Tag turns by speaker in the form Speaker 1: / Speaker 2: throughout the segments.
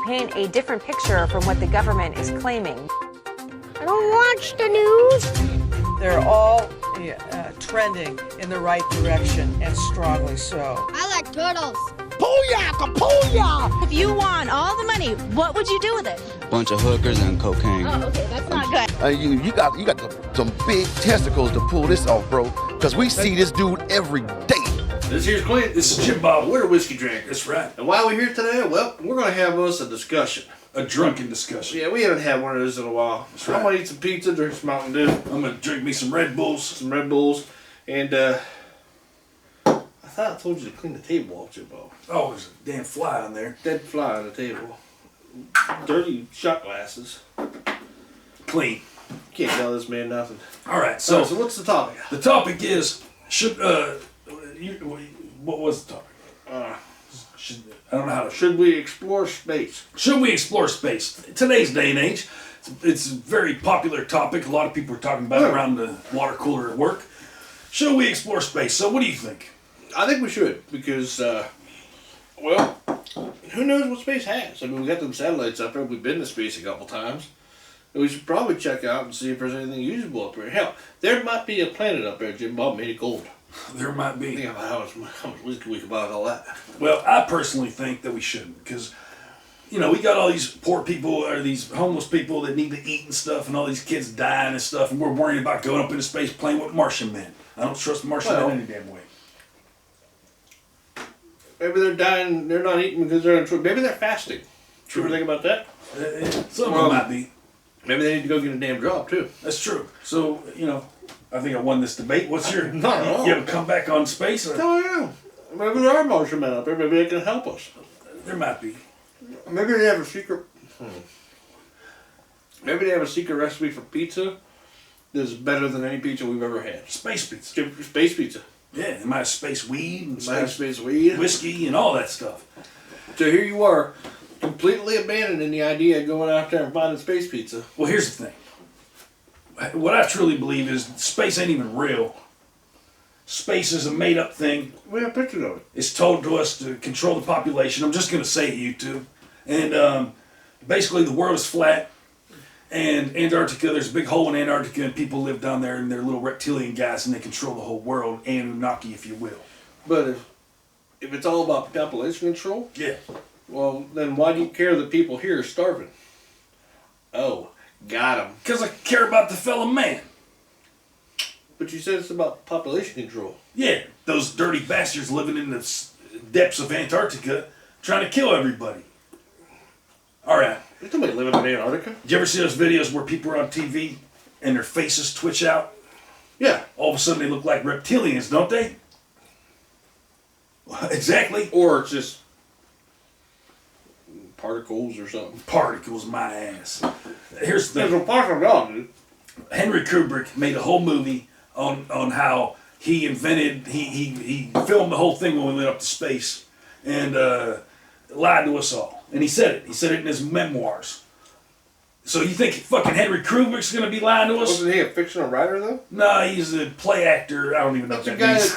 Speaker 1: Paint a different picture from what the government is claiming.
Speaker 2: I don't watch the news.
Speaker 3: They're all trending in the right direction, and strongly so.
Speaker 2: I like turtles.
Speaker 4: Booyah! Booyah!
Speaker 5: If you won all the money, what would you do with it?
Speaker 6: Bunch of hookers and cocaine.
Speaker 5: Oh, okay, that's not good.
Speaker 4: You got some big testicles to pull this off, bro. Because we see this dude every day.
Speaker 7: This here's Clint.
Speaker 8: This is Jim Bob.
Speaker 7: We're a whiskey drinker.
Speaker 8: That's right.
Speaker 7: And why we're here today? Well, we're going to have us a discussion.
Speaker 8: A drunken discussion.
Speaker 7: Yeah, we haven't had one of those in a while. So I'm going to eat some pizza, drink some Mountain Dew.
Speaker 8: I'm going to drink me some Red Bulls.
Speaker 7: Some Red Bulls. And I thought I told you to clean the table off, Jim Bob.
Speaker 8: Oh, there's a damn fly on there.
Speaker 7: Dead fly on the table. Dirty shot glasses.
Speaker 8: Clean.
Speaker 7: Can't tell this man nothing.
Speaker 8: All right, so
Speaker 7: what's the topic?
Speaker 8: The topic is, what was the topic? I don't know how to...
Speaker 7: Should we explore space?
Speaker 8: Should we explore space? Today's day and age, it's a very popular topic. A lot of people are talking about it around the water cooler at work. Should we explore space? So what do you think?
Speaker 7: I think we should, because, well, who knows what space has? I mean, we got them satellites up there. We've been to space a couple times. And we should probably check out and see if there's anything usable up there. Hell, there might be a planet up there, Jim Bob, made of gold.
Speaker 8: There might be.
Speaker 7: Think about how much whiskey we could buy with all that.
Speaker 8: Well, I personally think that we shouldn't, because, you know, we got all these poor people, or these homeless people that need to eat and stuff, and all these kids dying and stuff, and we're worrying about going up into space playing with Martian men. I don't trust Martian men any damn way.
Speaker 7: Maybe they're dying, they're not eating because they're in maybe they're fasting.
Speaker 8: True.
Speaker 7: Ever think about that?
Speaker 8: Some of them might be.
Speaker 7: Maybe they need to go get a damn job, too.
Speaker 8: That's true. So, you know, I think I won this debate. What's your...
Speaker 7: Not at all.
Speaker 8: You ever come back on space? Or?
Speaker 7: Oh, yeah. Maybe there are Martian men up there. Maybe they can help us.
Speaker 8: There might be.
Speaker 7: Maybe they have a secret... Maybe they have a secret recipe for pizza that's better than any pizza we've ever had.
Speaker 8: Space pizza.
Speaker 7: Space pizza.
Speaker 8: Yeah, they might have space weed and
Speaker 7: space weed,
Speaker 8: whiskey and all that stuff.
Speaker 7: So here you are, completely abandoning the idea of going out there and finding space pizza.
Speaker 8: Well, here's the thing. What I truly believe is space ain't even real. Space is a made-up thing.
Speaker 7: We have pictures of it.
Speaker 8: It's told to us to control the population. I'm just going to say it, YouTube. And basically the world is flat. And Antarctica, there's a big hole in Antarctica, and people live down there, and they're little reptilian guys, and they control the whole world, Anunnaki, if you will.
Speaker 7: But if it's all about population control,
Speaker 8: yeah.
Speaker 7: Well, then why do you care that people here are starving? Oh, got him.
Speaker 8: Because I care about the fellow man.
Speaker 7: But you said it's about population control.
Speaker 8: Yeah, those dirty bastards living in the depths of Antarctica trying to kill everybody. All right.
Speaker 7: There's nobody living in Antarctica.
Speaker 8: Did you ever see those videos where people are on TV and their faces twitch out?
Speaker 7: Yeah.
Speaker 8: All of a sudden they look like reptilians, don't they? Exactly.
Speaker 7: Or it's just particles or something.
Speaker 8: Particles, my ass. Here's the thing.
Speaker 7: There's a particle, dude.
Speaker 8: Henry Kubrick made a whole movie on how he invented, he filmed the whole thing when we went up to space and lied to us all. And he said it in his memoirs. So you think fucking Henry Kubrick's gonna be lying to us?
Speaker 7: Wasn't he a fictional writer though?
Speaker 8: No, he's a play actor. I don't even know what that means.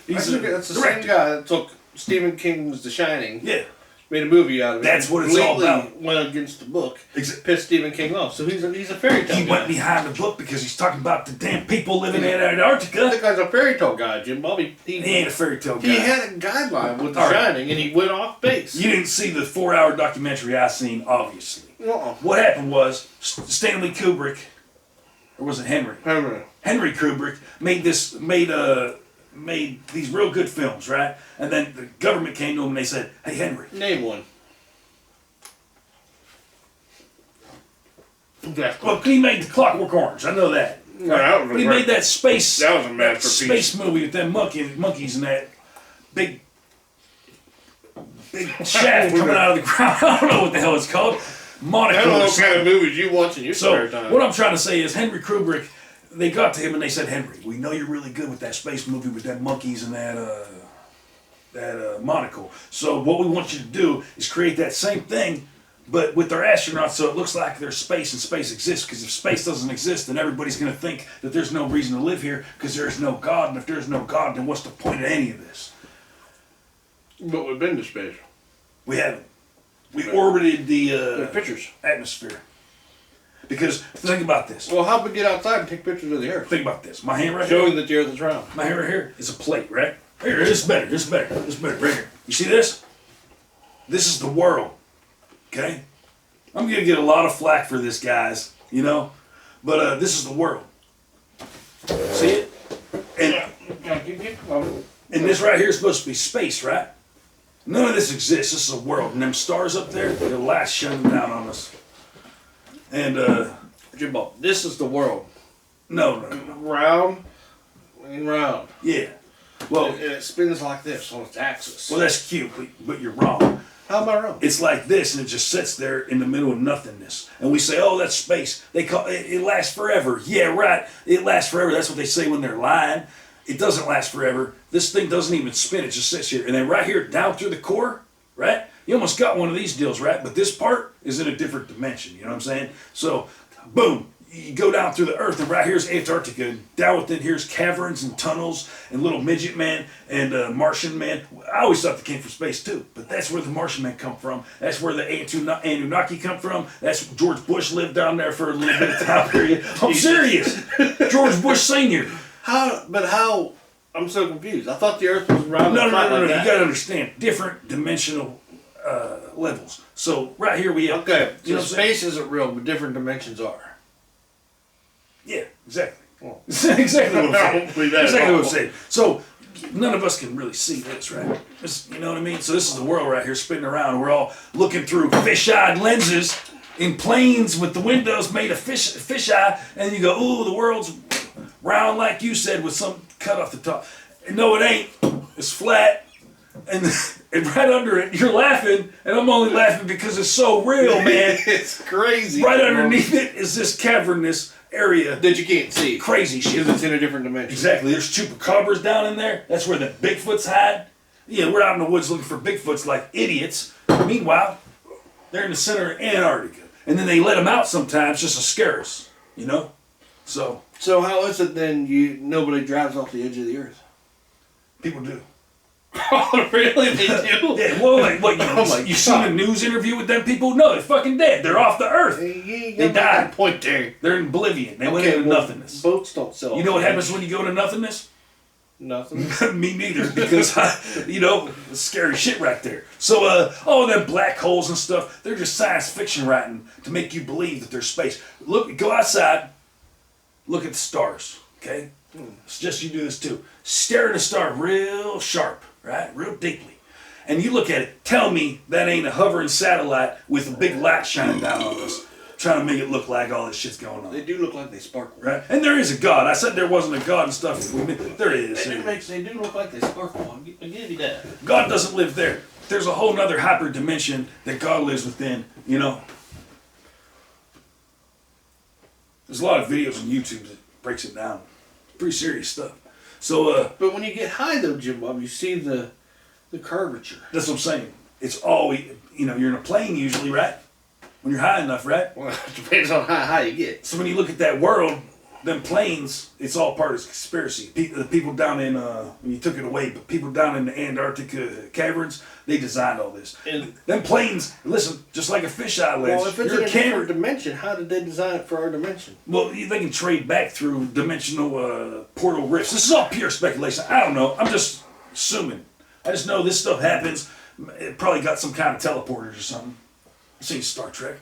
Speaker 7: That's the same guy that took Stephen King's The Shining.
Speaker 8: Yeah.
Speaker 7: Made a movie out of it.
Speaker 8: That's what it's all about.
Speaker 7: Went against the book. Pissed Stephen King off. So he's a fairy tale guy.
Speaker 8: He went behind the book because he's talking about the damn people living in Antarctica.
Speaker 7: That guy's a fairy tale guy, Jim Bobby.
Speaker 8: He ain't a fairy tale guy.
Speaker 7: He had a guideline with The Shining, and he went off base.
Speaker 8: You didn't see the 4-hour documentary I seen, obviously.
Speaker 7: Uh-uh.
Speaker 8: What happened was Stanley Kubrick, or was it Henry? Henry Kubrick made these real good films, right? And then the government came to him and they said, "Hey, Henry,
Speaker 7: name one."
Speaker 8: Well, he made The Clockwork Orange. I know that.
Speaker 7: No,
Speaker 8: but he made that space.
Speaker 7: That was a masterpiece.
Speaker 8: Space movie with them monkeys and that big shaft coming out of the ground. I don't know what the hell it's called. Monaco.
Speaker 7: I don't know what kind of movies you watch in your spare time.
Speaker 8: What I'm trying to say is Henry Kubrick. They got to him and they said, "Henry, we know you're really good with that space movie with that monkeys and that monocle. So what we want you to do is create that same thing, but with their astronauts, so it looks like there's space and space exists. Because if space doesn't exist, then everybody's going to think that there's no reason to live here because there is no God. And if there's no God, then what's the point of any of this?
Speaker 7: But we've been to space.
Speaker 8: We haven't. We orbited the
Speaker 7: pictures.
Speaker 8: atmosphere. Because think about this.
Speaker 7: Well, how we get outside and take pictures of the Earth?
Speaker 8: Think about this. My hand right
Speaker 7: Showing
Speaker 8: here.
Speaker 7: that the Earth is round.
Speaker 8: My hand right here is a plate, right? Here, this is better. This is better. This is better. Right here. You see this? This is the world. Okay? I'm gonna get a lot of flack for this, guys. You know, but this is the world. See it? And this right here is supposed to be space, right? None of this exists. This is a world. And them stars up there, they're last shining down on us. And,
Speaker 7: Jimbo, this is the world.
Speaker 8: no.
Speaker 7: Round and round.
Speaker 8: Yeah. Well,
Speaker 7: It spins like this on its axis.
Speaker 8: well, that's cute, but you're wrong.
Speaker 7: How am I wrong?
Speaker 8: It's like this, and it just sits there in the middle of nothingness. And we say, oh, that's space. They call it lasts forever. Yeah, right. It lasts forever. That's what they say when they're lying. It doesn't last forever. This thing doesn't even spin. It just sits here. And then right here, down through the core, right? You almost got one of these deals, right? But this part is in a different dimension. You know what I'm saying? So, boom. You go down through the earth, and right here's Antarctica. And down within here's caverns and tunnels and little midget man and Martian man. I always thought they came from space too, but that's where the Martian man come from. That's where the Anunnaki come from. That's where George Bush lived down there for a little bit of time period. I'm serious. George Bush Sr.
Speaker 7: How? I'm so confused. I thought the Earth was round.
Speaker 8: No.
Speaker 7: and flat like
Speaker 8: You
Speaker 7: that.
Speaker 8: got to understand different dimensional levels. So right here we have.
Speaker 7: Okay,
Speaker 8: You know
Speaker 7: so
Speaker 8: what I'm saying?
Speaker 7: space isn't real, but different dimensions are.
Speaker 8: Yeah, exactly.
Speaker 7: Well,
Speaker 8: exactly what I'm
Speaker 7: I
Speaker 8: saying.
Speaker 7: don't believe that at
Speaker 8: Exactly what I'm
Speaker 7: all.
Speaker 8: saying. So none of us can really see this, right? You know what I mean? So this is the world right here spinning around. We're all looking through fish-eyed lenses in planes with the windows made of fish-eye, and you go, ooh, the world's round like you said with some cut off the top. And no, it ain't. It's flat. And right under it, you're laughing, and I'm only laughing because it's so real, man.
Speaker 7: It's crazy.
Speaker 8: Right underneath it is this cavernous area.
Speaker 7: that you can't see.
Speaker 8: Crazy shit.
Speaker 7: Because it's in a different dimension.
Speaker 8: Exactly. There's chupacabras down in there. That's where the Bigfoots hide. Yeah, we're out in the woods looking for Bigfoots like idiots. Meanwhile, they're in the center of Antarctica. And then they let them out sometimes just to scare us, you know? So,
Speaker 7: how is it then nobody drives off the edge of the Earth?
Speaker 8: people do.
Speaker 7: Oh, really? They do?
Speaker 8: Yeah, well, like, what,
Speaker 7: Oh my
Speaker 8: you seen a news interview with them people? No, they're fucking dead. They're off the Earth.
Speaker 7: They
Speaker 8: died.
Speaker 7: Point there.
Speaker 8: They're in oblivion. They went into nothingness.
Speaker 7: Boats don't sell.
Speaker 8: You know what happens when you go to nothingness?
Speaker 7: Nothing.
Speaker 8: Me neither, because it's scary shit right there. So, them black holes and stuff, they're just science fiction writing to make you believe that there's space. Look, go outside, look at the stars, okay? Suggest you do this too. Stare at a star real sharp, right? Real deeply. And you look at it, tell me that ain't a hovering satellite with a big light shining down on us, trying to make it look like all this shit's going on.
Speaker 7: They do look like they sparkle.
Speaker 8: Right? And there is a God. I said there wasn't a God and stuff. There is.
Speaker 7: They do look like they sparkle. I'll give you that.
Speaker 8: God doesn't live there. There's a whole nother hyper dimension that God lives within, you know. There's a lot of videos on YouTube that breaks it down. Pretty serious stuff. So,
Speaker 7: But when you get high though, Jim Bob, you see the curvature.
Speaker 8: that's what I'm saying. It's all, you're in a plane usually, right? When you're high enough, right?
Speaker 7: Well, it depends on how high you get.
Speaker 8: So when you look at that world, them planes, it's all part of the conspiracy. The people down in, when you took it away, but people down in the Antarctica caverns, they designed all this.
Speaker 7: And
Speaker 8: them planes, listen, just like a fisheye lens.
Speaker 7: well, if it's
Speaker 8: you're
Speaker 7: in a
Speaker 8: camera.
Speaker 7: different dimension, how did they design it for our dimension?
Speaker 8: Well, they can trade back through dimensional portal rifts. This is all pure speculation. I don't know. I'm just assuming. I just know this stuff happens. It probably got some kind of teleporters or something. I've seen Star Trek.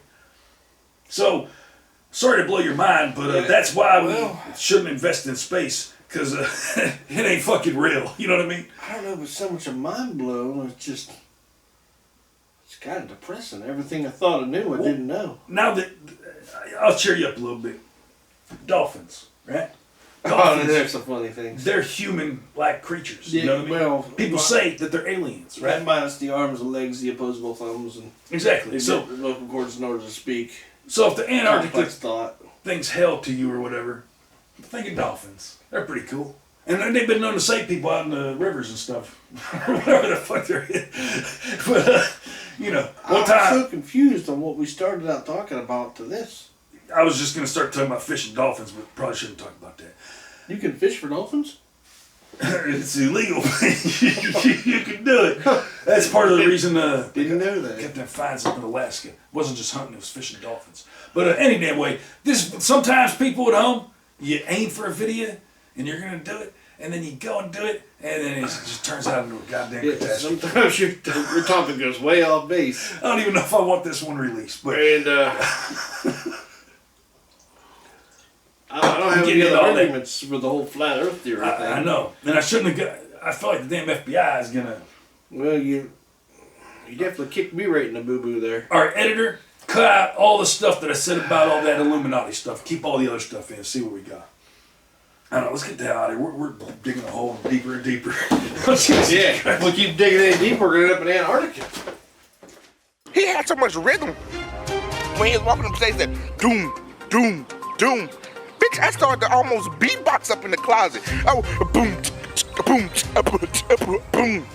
Speaker 8: So, sorry to blow your mind, but that's why we shouldn't invest in space, because it ain't fucking real. You know what I mean?
Speaker 7: I don't know, but so much of mind blown. It's kind of depressing. Everything I thought I knew, I didn't know.
Speaker 8: Now that, I'll cheer you up a little bit. Dolphins, right?
Speaker 7: Oh, there's some funny things.
Speaker 8: They're human-like creatures. You know what I mean?
Speaker 7: Well,
Speaker 8: people say that they're aliens, right?
Speaker 7: Right, minus the arms and legs, the opposable thumbs, and
Speaker 8: Exactly.
Speaker 7: they
Speaker 8: So,
Speaker 7: get the vocal cords in order to speak.
Speaker 8: so if the Antarctica
Speaker 7: Complex thought.
Speaker 8: thing's hell to you or whatever, think of dolphins. They're pretty cool. And they've been known to save people out in the rivers and stuff. Or whatever the fuck they're in. But, You know,
Speaker 7: I'm
Speaker 8: one time
Speaker 7: so confused on what we started out talking about to this.
Speaker 8: I was just gonna start talking about fishing dolphins, but probably shouldn't talk about that.
Speaker 7: You can fish for dolphins?
Speaker 8: It's illegal. You can do it. That's part of the reason.
Speaker 7: Didn't know that.
Speaker 8: Got them fines up in Alaska. It wasn't just hunting; it was fishing dolphins. But any damn way, sometimes people at home, you aim for a video and you're gonna do it, and then you go and do it, and then it just turns out into a goddamn catastrophe.
Speaker 7: Sometimes your topic goes way off base.
Speaker 8: I don't even know if I want this one released, but
Speaker 7: And I don't have any other arguments with the whole flat Earth theory thing.
Speaker 8: I know, and I shouldn't have got. I feel like the damn FBI is gonna.
Speaker 7: Well, you definitely kicked me right in the boo boo there.
Speaker 8: All right, editor, cut out all the stuff that I said about all that Illuminati stuff. Keep all the other stuff in. See what we got. I don't know. Let's get the hell out of here. We're digging a hole deeper and deeper.
Speaker 7: Yeah, we'll keep digging in deeper. We're gonna end up in Antarctica.
Speaker 9: He had so much rhythm when he was walking up stage that doom, doom, doom. Bitch, I started to almost beatbox up in the closet. Oh, boom, boom, boom.